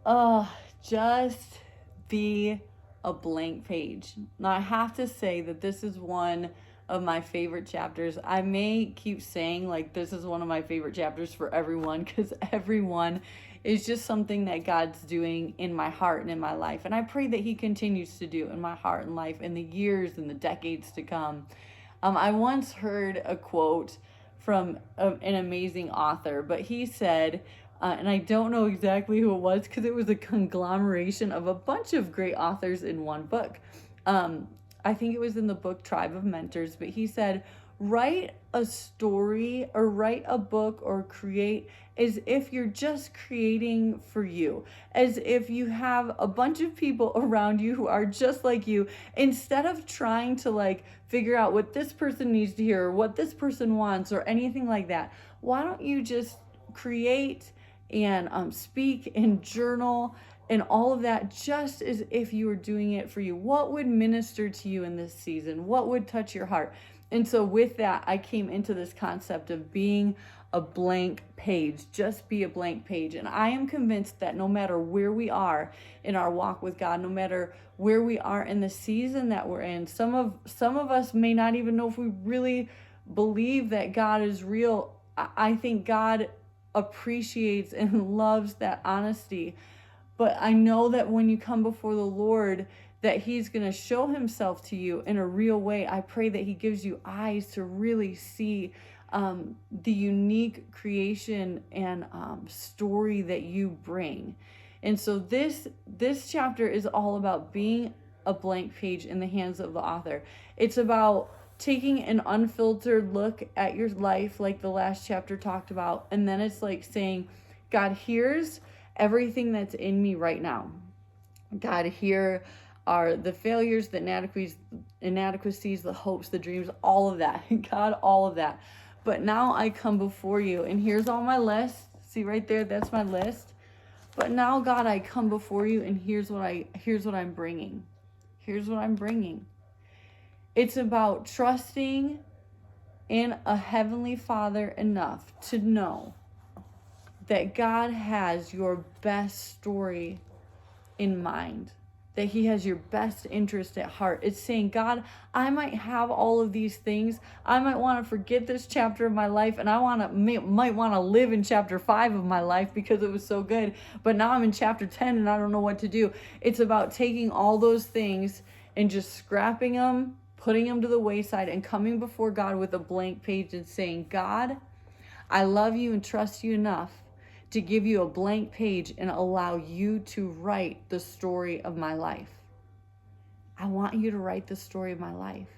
Uh, just be a blank page. Now, I have to say that this is one of my favorite chapters. I may keep saying like this is one of my favorite chapters for everyone because everyone is just something that God's doing in my heart and in my life. And I pray that He continues to do in my heart and life in the years and the decades to come. I once heard a quote from an amazing author, but he said, and I don't know exactly who it was because it was a conglomeration of a bunch of great authors in one book. Um, I think it was in the book Tribe of Mentors, but he said, write a story or write a book or create as if you're just creating for you, as if you have a bunch of people around you who are just like you, instead of trying to like figure out what this person needs to hear or what this person wants or anything like that. Why don't you just create and speak and journal and all of that just as if you were doing it for you? What would minister to you in this season? What would touch your heart? And so with that, I came into this concept of being a blank page. Just be a blank page. And I am convinced that no matter where we are in our walk with God, no matter where we are in the season that we're in, some of us may not even know if we really believe that God is real. I think God appreciates and loves that honesty. But I know that when you come before the Lord, that He's going to show Himself to you in a real way. I pray that He gives you eyes to really see the unique creation and story that you bring. And so this chapter is all about being a blank page in the hands of the author. It's about taking an unfiltered look at your life, like the last chapter talked about, and then it's like saying, God, here's everything that's in me right now. God, here are the failures, the inadequacies, the hopes, the dreams, all of that. God, all of that. But now I come before you, and here's all my list. See right there, that's my list. But now, God, I come before you, and here's what I'm bringing. Here's what I'm bringing. It's about trusting in a Heavenly Father enough to know that God has your best story in mind, that He has your best interest at heart. It's saying, God, I might have all of these things. I might want to forget this chapter of my life, and I might want to live in chapter 5 of my life because it was so good. But now I'm in chapter 10 and I don't know what to do. It's about taking all those things and just scrapping them, putting them to the wayside, and coming before God with a blank page and saying, God, I love you and trust you enough to give you a blank page and allow you to write the story of my life. I want you to write the story of my life.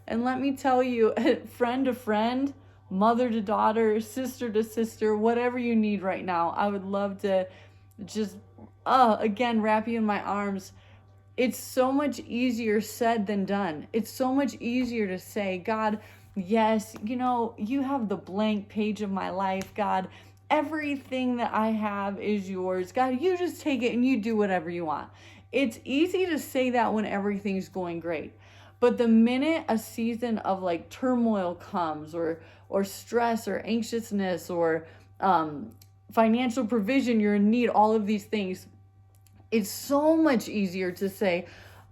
And let me tell you, friend to friend, mother to daughter, sister to sister, whatever you need right now, I would love to just, again, wrap you in my arms. It's so much easier said than done. It's so much easier to say, God, yes, you have the blank page of my life, God. Everything that I have is yours. God, you just take it and you do whatever you want. It's easy to say that when everything's going great. But the minute a season of like turmoil comes or stress or anxiousness or financial provision, you're in need, all of these things, it's so much easier to say,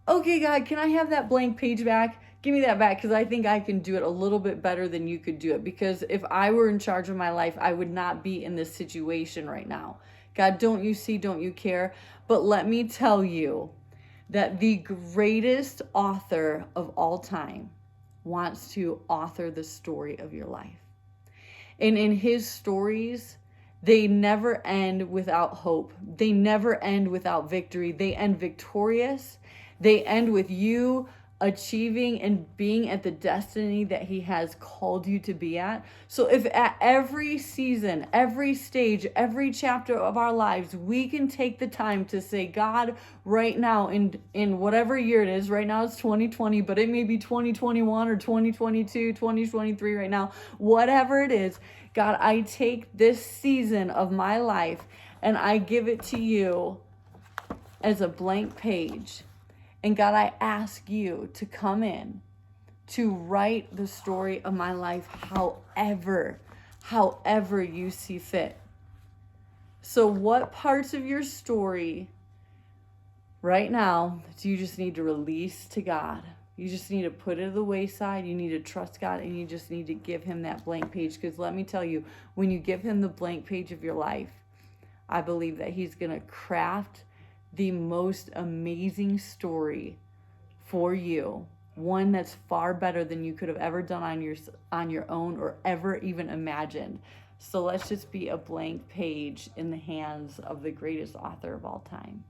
okay, God, can I have that blank page back? Give me that back because I think I can do it a little bit better than you could do it. Because if I were in charge of my life, I would not be in this situation right now. God, don't you see? Don't you care? But let me tell you that the greatest author of all time wants to author the story of your life. And in his stories, they never end without hope. They never end without victory. They end victorious. They end with you achieving and being at the destiny that He has called you to be at. So if at every season, every stage, every chapter of our lives, we can take the time to say, God, right now in whatever year it is, right now it's 2020, but it may be 2021 or 2022, 2023 right now, whatever it is, God, I take this season of my life and I give it to you as a blank page. And God, I ask you to come in to write the story of my life however you see fit. So what parts of your story right now do you just need to release to God? You just need to put it to the wayside. You need to trust God, and you just need to give him that blank page. Because let me tell you, when you give him the blank page of your life, I believe that he's going to craft the most amazing story for you. One that's far better than you could have ever done on your own or ever even imagined. So let's just be a blank page in the hands of the greatest author of all time.